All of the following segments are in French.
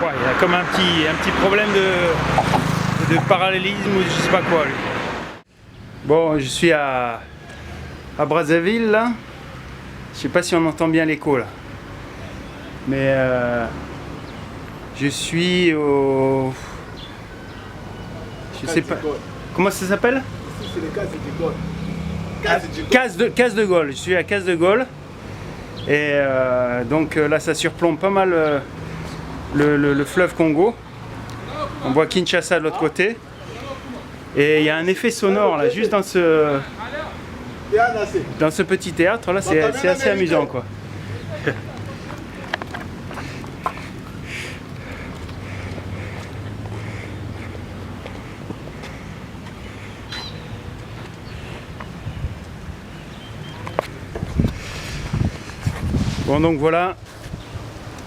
Il y a comme un petit problème de parallélisme ou je sais pas quoi. Lui. Bon, je suis à Brazzaville là. Je sais pas si on entend bien l'écho là. Mais je suis au... Je sais pas. Comment ça s'appelle? Ici c'est le Case de Gaulle. Case de Gaulle. Je suis à Case de Gaulle. Et donc là ça surplombe pas mal le fleuve Congo. On voit Kinshasa de l'autre côté. Et il y a un effet sonore là, juste dans ce petit théâtre là, c'est assez amusant quoi. Bon donc voilà,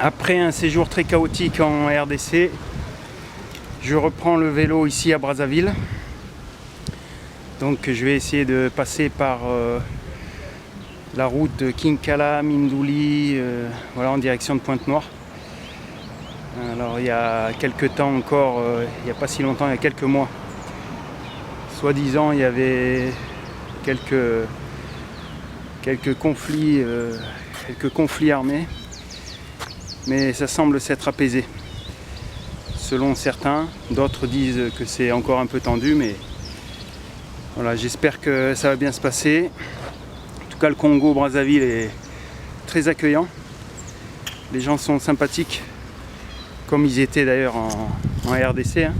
après un séjour très chaotique en RDC, je reprends le vélo ici à Brazzaville. Donc je vais essayer de passer par la route de Kinkala, Mindouli, voilà, en direction de Pointe-Noire. Alors il y a quelques temps encore, il n'y a pas si longtemps, il y a quelques mois, soi-disant il y avait quelques conflits armés, mais ça semble s'être apaisé selon certains. D'autres disent que c'est encore un peu tendu, mais voilà, j'espère que ça va bien se passer. En tout cas, le Congo Brazzaville est très accueillant, les gens sont sympathiques comme ils étaient d'ailleurs en RDC, hein.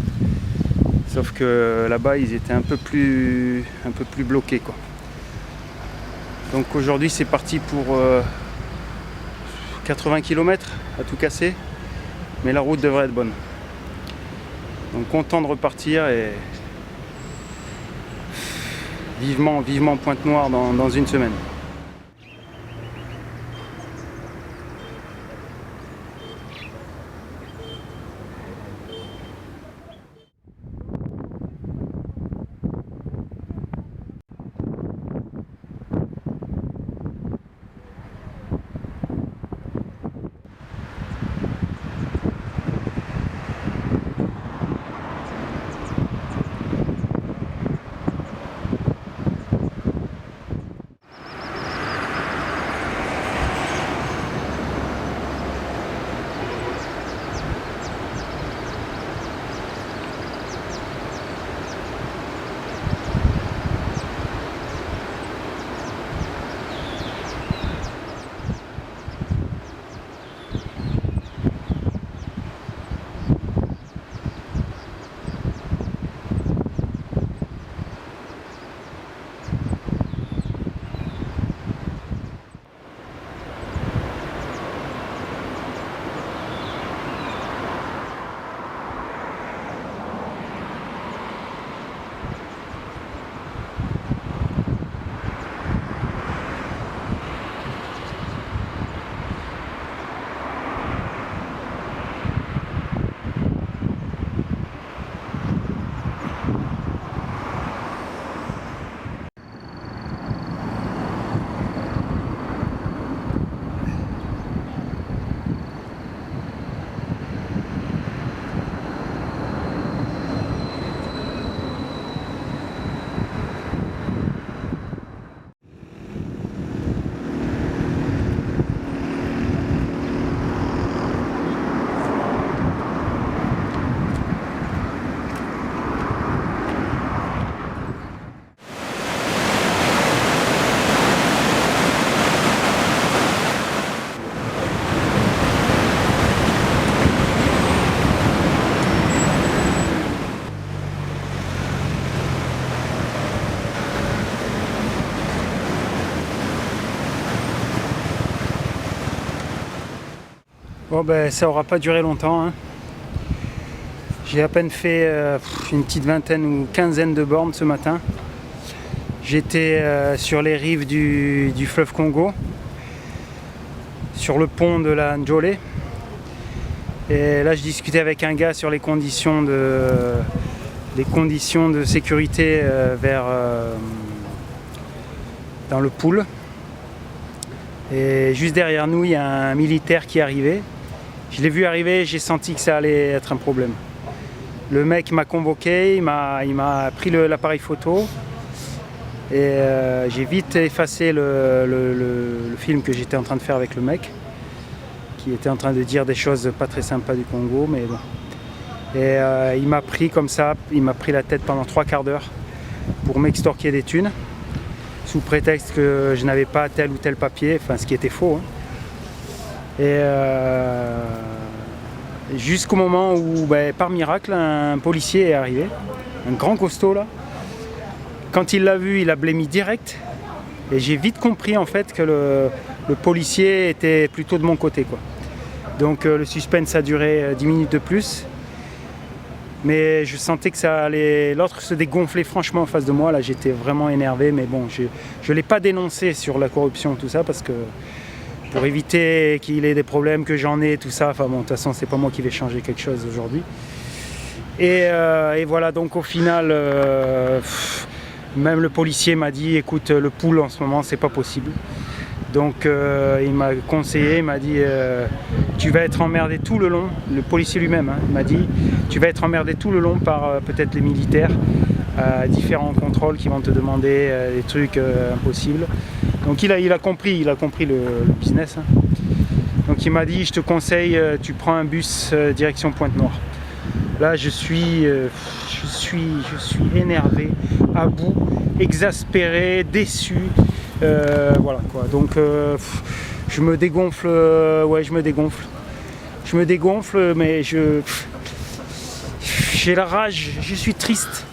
Sauf que là-bas ils étaient un peu plus bloqués quoi. Donc aujourd'hui c'est parti pour 80 km à tout casser, mais la route devrait être bonne. Donc content de repartir et vivement Pointe-Noire dans une semaine. Bon ben ça aura pas duré longtemps, hein. J'ai à peine fait une petite vingtaine ou quinzaine de bornes ce matin. J'étais sur les rives du fleuve Congo, sur le pont de la Njole. Et là je discutais avec un gars sur les conditions de sécurité dans le pool. Et juste derrière nous, il y a un militaire qui est arrivé. Je l'ai vu arriver, j'ai senti que ça allait être un problème. Le mec m'a convoqué, il m'a pris l'appareil photo et j'ai vite effacé le film que j'étais en train de faire avec le mec, qui était en train de dire des choses pas très sympas du Congo, mais bon. Et il m'a pris comme ça, il m'a pris la tête pendant 3/4 d'heure pour m'extorquer des thunes, sous prétexte que je n'avais pas tel ou tel papier, enfin ce qui était faux, hein. Et jusqu'au moment où, par miracle, un policier est arrivé, un grand costaud là. Quand il l'a vu, il a blémi direct. Et j'ai vite compris en fait que le policier était plutôt de mon côté, quoi. Donc le suspense a duré 10 minutes de plus. Mais je sentais que ça allait. L'autre se dégonflait franchement en face de moi. Là, j'étais vraiment énervé. Mais bon, je ne l'ai pas dénoncé sur la corruption, tout ça, parce que pour éviter qu'il ait des problèmes, que j'en ai, tout ça. Enfin bon, de toute façon, c'est pas moi qui vais changer quelque chose aujourd'hui. Et voilà, donc au final, même le policier m'a dit, écoute, le pool en ce moment, c'est pas possible. Donc il m'a conseillé, il m'a dit tu vas être emmerdé tout le long, le policier lui-même, hein, il m'a dit tu vas être emmerdé tout le long par peut-être les militaires, différents contrôles qui vont te demander des trucs impossibles. Donc il a compris le business, hein. Donc il m'a dit je te conseille, tu prends un bus direction Pointe-Noire. Là je suis énervé, à bout, exaspéré, déçu. Voilà quoi, donc je me dégonfle, je me dégonfle, mais j'ai la rage, je suis triste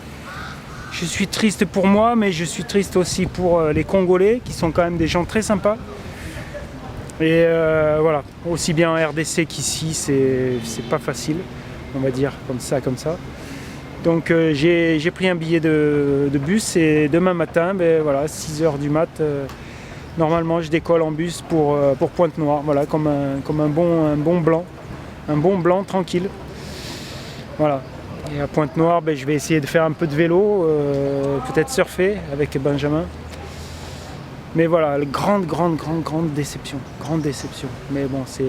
pour moi, mais je suis triste aussi pour les Congolais qui sont quand même des gens très sympas. Et voilà, aussi bien en RDC qu'ici, c'est pas facile, on va dire comme ça. Donc j'ai pris un billet de bus et demain matin, voilà, 6h du mat, normalement je décolle en bus pour Pointe-Noire, voilà, comme un bon blanc tranquille. Voilà. Et à Pointe-Noire, je vais essayer de faire un peu de vélo, peut-être surfer avec Benjamin. Mais voilà, grande déception. Mais bon, c'est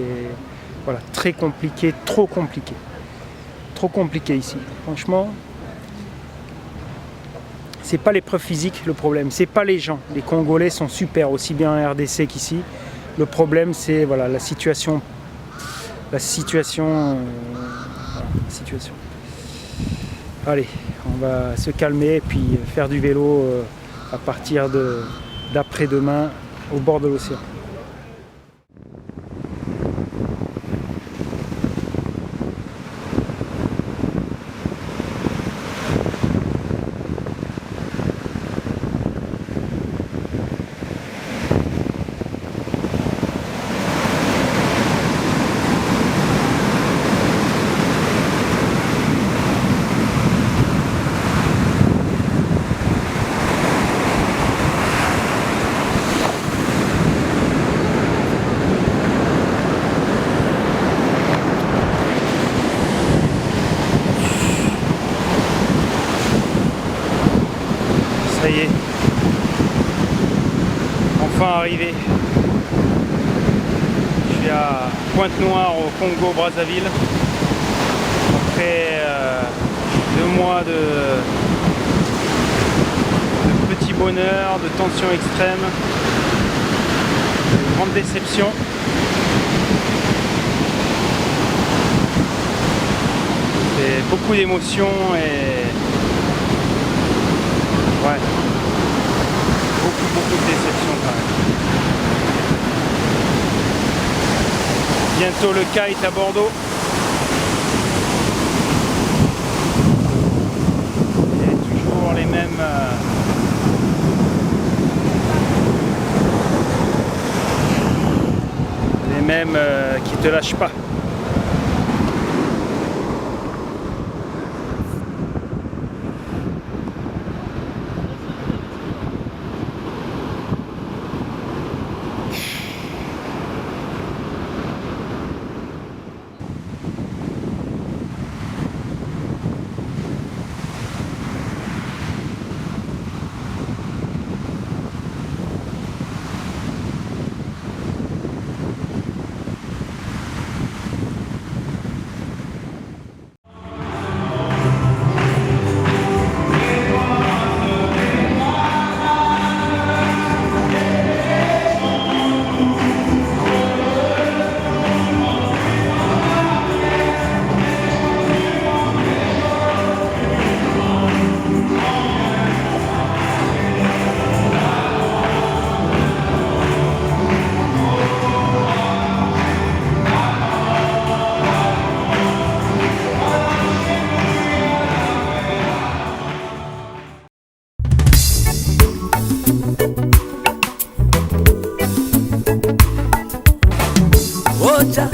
voilà, très compliqué, trop compliqué ici. Franchement, c'est pas l'épreuve physique le problème, c'est pas les gens. Les Congolais sont super, aussi bien en RDC qu'ici. Le problème, c'est voilà, la situation. Allez, on va se calmer et puis faire du vélo à partir d'après-demain au bord de l'océan. Ça y est, enfin arrivé. Je suis à Pointe-Noire au Congo-Brazzaville. Après 2 mois de petit bonheur, de tension extrême, de grande déception. C'est beaucoup d'émotions et ouais, beaucoup de déception quand même. Bientôt le kite à Bordeaux. Et toujours les mêmes qui te lâchent pas. chabucha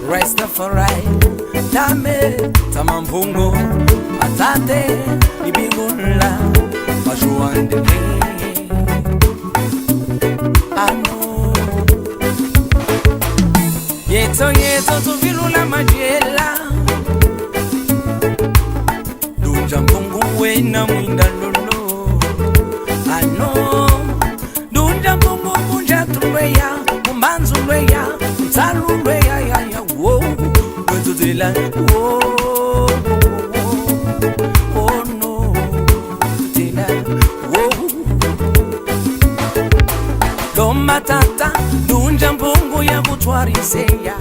Rastafari Dame Tamampungo Atate Ibingula Majuande Ano Yeto yeto tuvilula majela Dunjampungu wena mwinda lolo Ano Dunjampungu munja tulweya Mbanzu lweya Mtalu lweya ya ya Wow Wetu dila Wow Oh no Dila Wow Loma tata Dunjampungu ya kutwariseya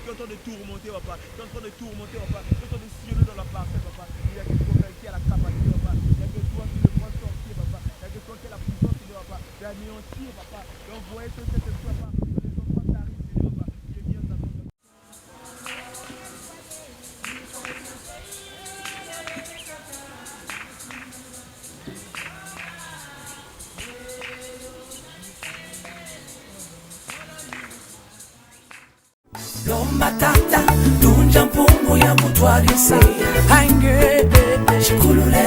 Qui est en train de tout remonter, papa. Qui est en train de tout remonter, papa. Qui est en train de sillonner dans la parcelle, papa. Il y a que toi qui a la capacité, papa. Il y a que toi qui le prends sortir, papa. Il y a que toi qui a la puissance, papa. D'anéantir, papa. D'envoyer tout cet esprit, papa. Que les enfants t'arrivent, papa. Qui est bien ta main. Lomba tata, dunja mpungu ya mutwarise Hange, chikulule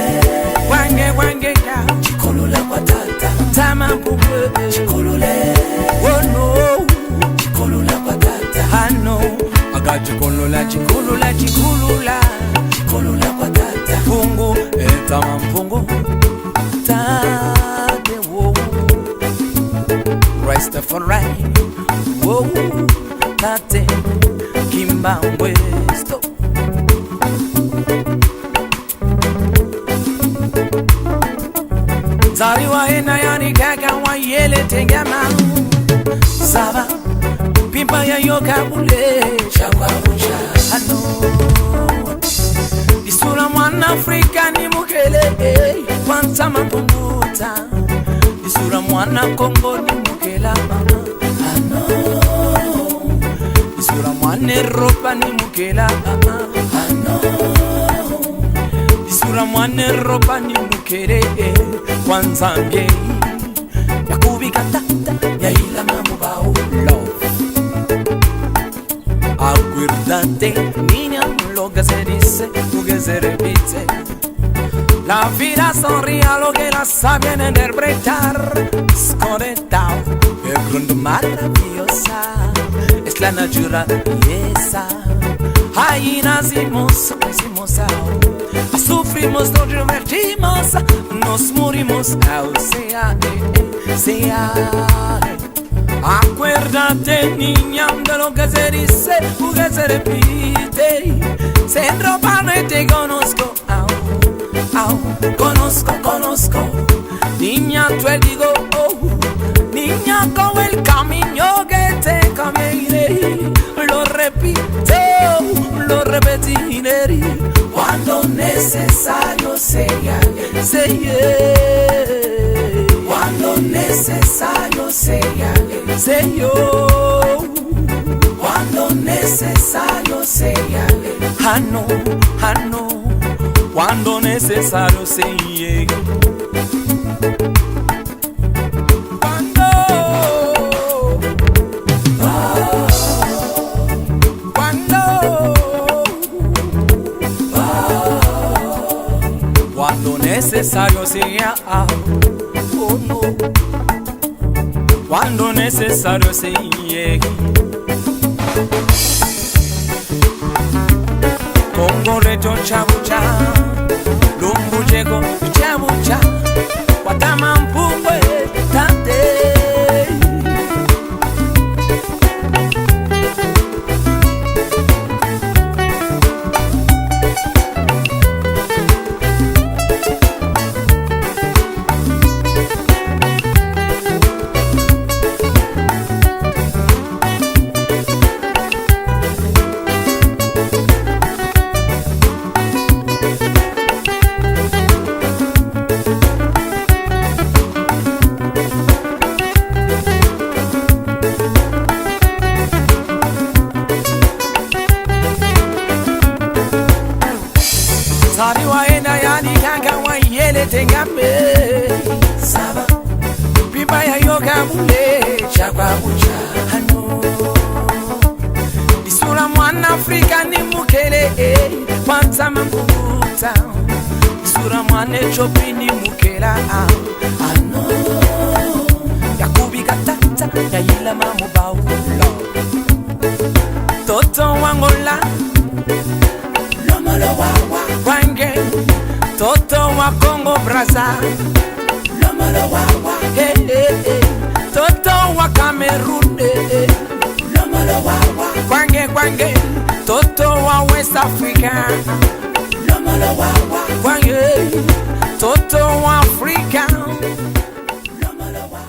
Wange, wange ya Chikulule kwa tata Tama mpungu Chikulule Oh no Chikulule kwa tata Hano Aga chikulula, chikulula, chikulula Chikulule kwa tata Mpungu, tama mpungu Tate, wow Rastafari Wow Tate Kimbangwe stop Zari wa ena yani kaka wa yele tengama Saba Pimpa ya yoka bule Chakwa bucha Ano Isura mwana Afrika ni mukele Kwanta mapunguta Isura mwana Kongo ni mukela mama Ano Isura mwane ropa ni mukela Ano Isura mwane ropa ni mukere Kwanza mbye Yakubika tata Ya ila mamubao Love Aguirdate Niña mloga se dice Muge se repite La vida sonría lo que la saben interpretar Desconectado El mundo maravillosa Es la naturaleza Ahí nacimos, crecimos sufrimos, nos divertimos Nos morimos, sea Acuérdate niña de lo que se dice Porque se repite Sin ropa no te conozco Conozco Niña te digo Niña con el camino que te caminaré Lo repito, lo repetiré Cuando necesario sea Cuando necesario sea Cuando necesario sea Ano Cuando necesario sea Cuando necesario sea Oh no Cuando necesario sea Congo reto chabucha Lumbu jego chabucha Watama mpungwe tate Sari waenda yani kanga wa yele tengambe Saba Pipa ya yoga mule Chakwa bucha Isura mwana Afrika ni mukele Panza manguta Isura mwana Ethiopia ni mukela Ano Yakubi katata Yayila mamubau Toto wangola Lomolo wawa Wange Toto wa Congo Brazza Lomolo wawa Hey hey hey Toto wa Cameroon Lomolo wawa Wange wange Toto wa West Africa Lomolo wawa Wange Toto wa Africa Lomolo wawa.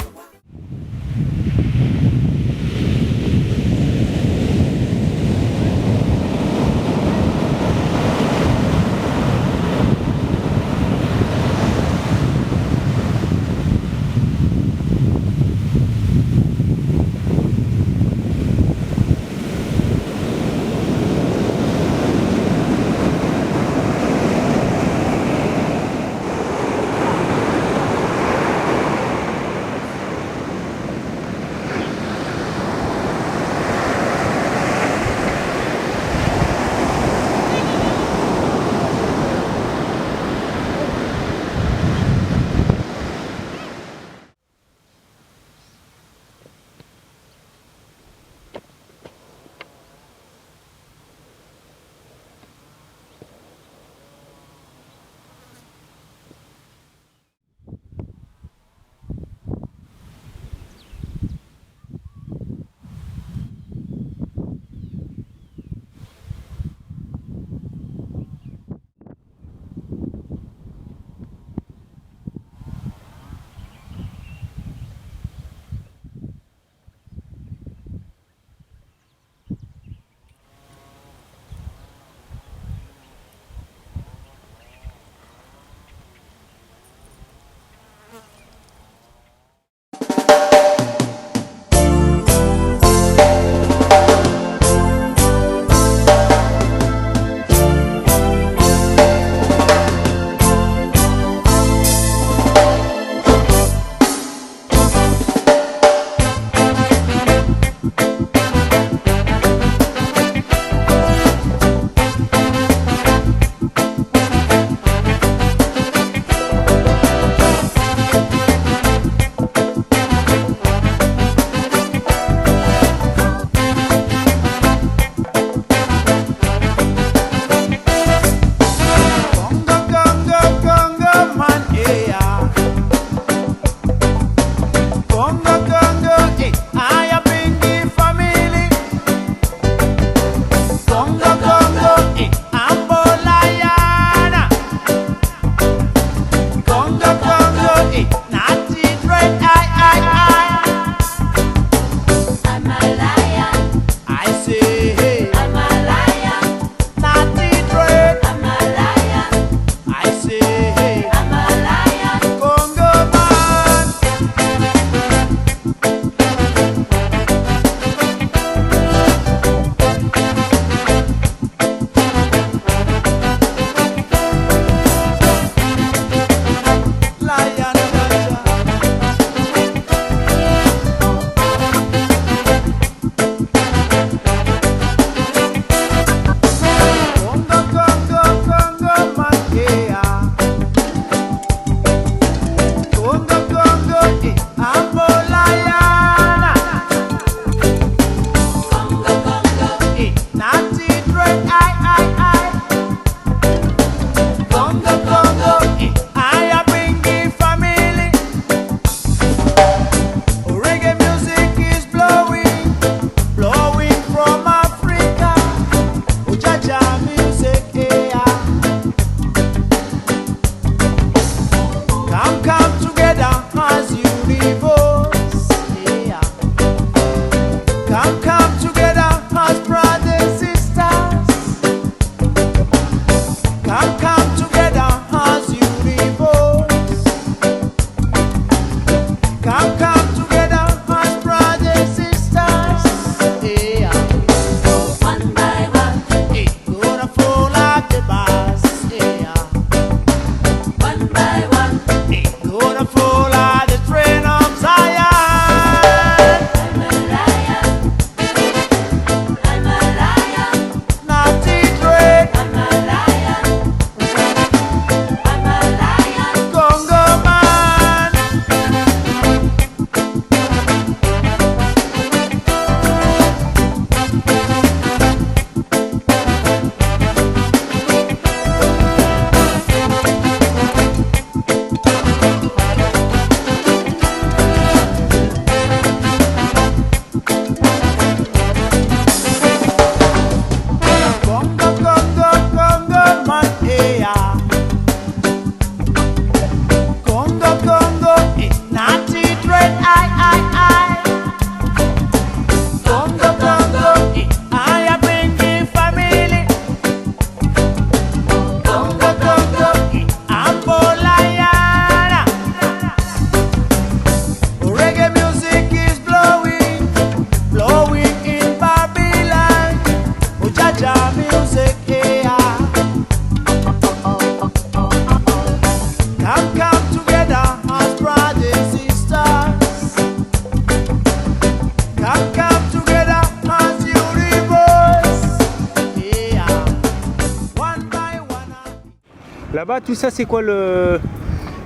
Là-bas, tout ça, c'est quoi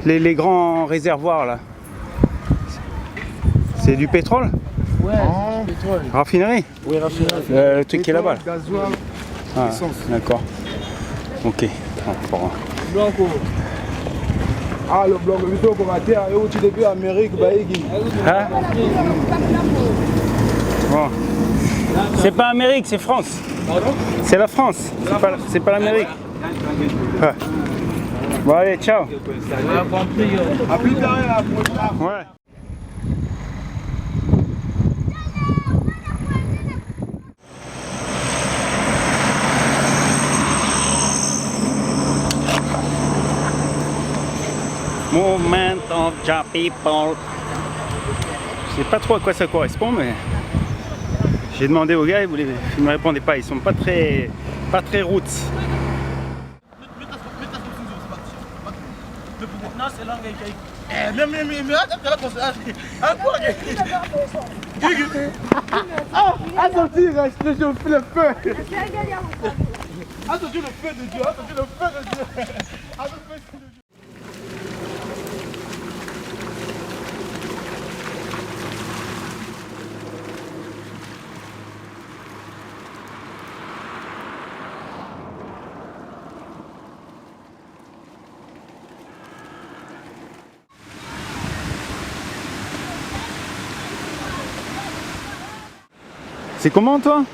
les grands réservoirs là? C'est du pétrole? Ouais, pétrole. Raffinerie? Oui, raffinerie. Le truc qui est là-bas. Gasoil, Ah, essence. d'accord. Ok. Blanco. Ah, le blanc, le blanc, comme à terre, et où tu depuis Amérique, Baïgi. Hein? Bon. C'est pas Amérique, c'est France. Pardon? C'est la France, c'est pas l'Amérique. Ouais. Bon allez, ciao. À plus tard, à la prochaine. Ouais. Movement of the people. Je sais pas trop à quoi ça correspond, mais j'ai demandé aux gars, ils me répondaient pas. Ils sont pas très roots. Non, c'est là, mais attends, là, comme ça. Attention, je fais le feu. Attention, le feu de Dieu. Attention, le feu de Dieu. Attention, le feu de Dieu. C'est comment toi?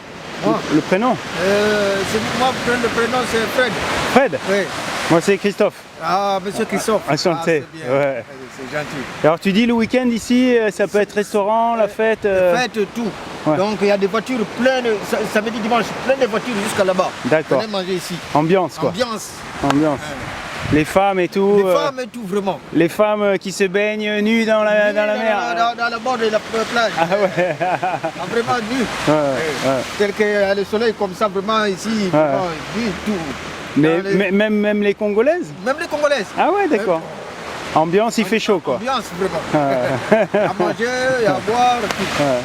Le prénom? C'est moi, le prénom, c'est Fred. Fred? Oui. Moi c'est Christophe. Ah, monsieur Christophe. Enchanté. Ah, c'est bien. Ouais. C'est gentil. Alors tu dis le week-end ici, ça peut être restaurant, la fête. Fête, tout. Ouais. Donc il y a des voitures pleines, samedi, dimanche, plein de voitures jusqu'à là-bas. D'accord. Venez manger ici. Ambiance quoi. Ambiance. Ambiance. Les femmes et tout. Les femmes et tout, vraiment. Les femmes qui se baignent nues dans la mer. Dans la bord de la plage. Ah ouais. Ah, vraiment nu. Ouais. Tel qu'il y a le soleil comme ça, vraiment ici, vraiment, nu, tout. Mais même les Congolaises? Même les Congolaises. Ah ouais, d'accord. Ambiance, il fait chaud quoi. Ambiance, vraiment. À manger et à boire, tout. Ouais.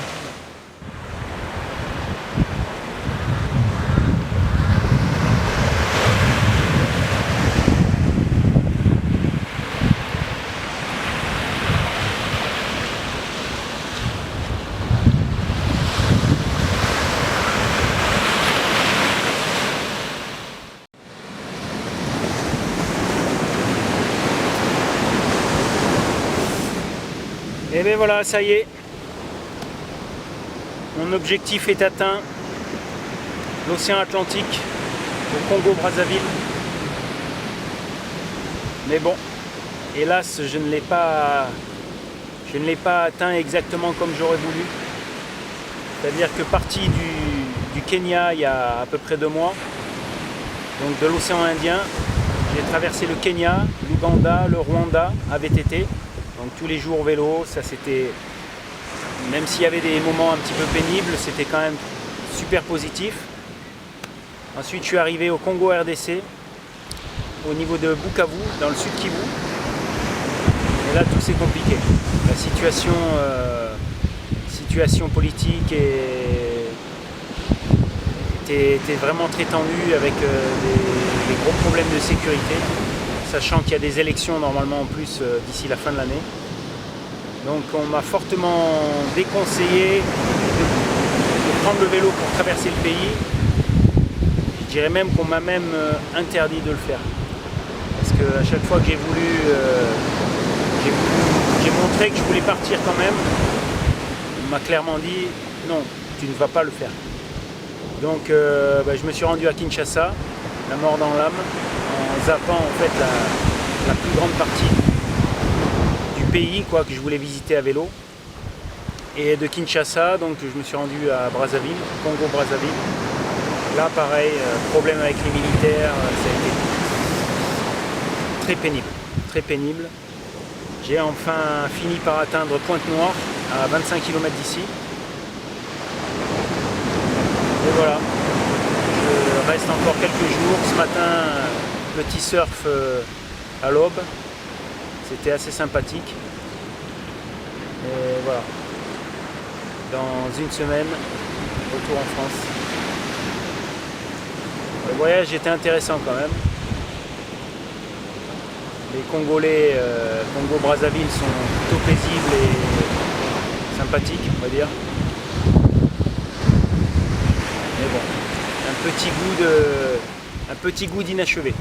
Et bien voilà, ça y est. Mon objectif est atteint. L'océan Atlantique, au Congo-Brazzaville. Mais bon, hélas, je ne l'ai pas atteint exactement comme j'aurais voulu. C'est-à-dire que parti du Kenya il y a à peu près 2 mois, donc de l'océan Indien, j'ai traversé le Kenya, l'Ouganda, le Rwanda à VTT. Donc tous les jours vélo, ça c'était, même s'il y avait des moments un petit peu pénibles, c'était quand même super positif. Ensuite je suis arrivé au Congo RDC, au niveau de Bukavu, dans le sud Kivu. Et là tout c'est compliqué. La situation politique était vraiment très tendue avec des gros problèmes de sécurité. Sachant qu'il y a des élections normalement en plus d'ici la fin de l'année. Donc on m'a fortement déconseillé de prendre le vélo pour traverser le pays. Je dirais même qu'on m'a même interdit de le faire. Parce qu'à chaque fois que j'ai montré que je voulais partir quand même, on m'a clairement dit non, tu ne vas pas le faire. Donc je me suis rendu à Kinshasa, la mort dans l'âme, en zappant en fait la plus grande partie du pays quoi, que je voulais visiter à vélo. Et de Kinshasa, donc je me suis rendu à Brazzaville, Congo-Brazzaville. Là pareil, problème avec les militaires, ça a été très pénible, très pénible. J'ai enfin fini par atteindre Pointe-Noire, à 25 km d'ici. Et voilà, je reste encore quelques jours. Ce matin, petit surf à l'aube, c'était assez sympathique. Et voilà, dans une semaine, retour en France. Le voyage était intéressant quand même. Les Congolais, Congo-Brazzaville sont plutôt paisibles et sympathiques, on va dire. Mais bon, un petit goût d'inachevé.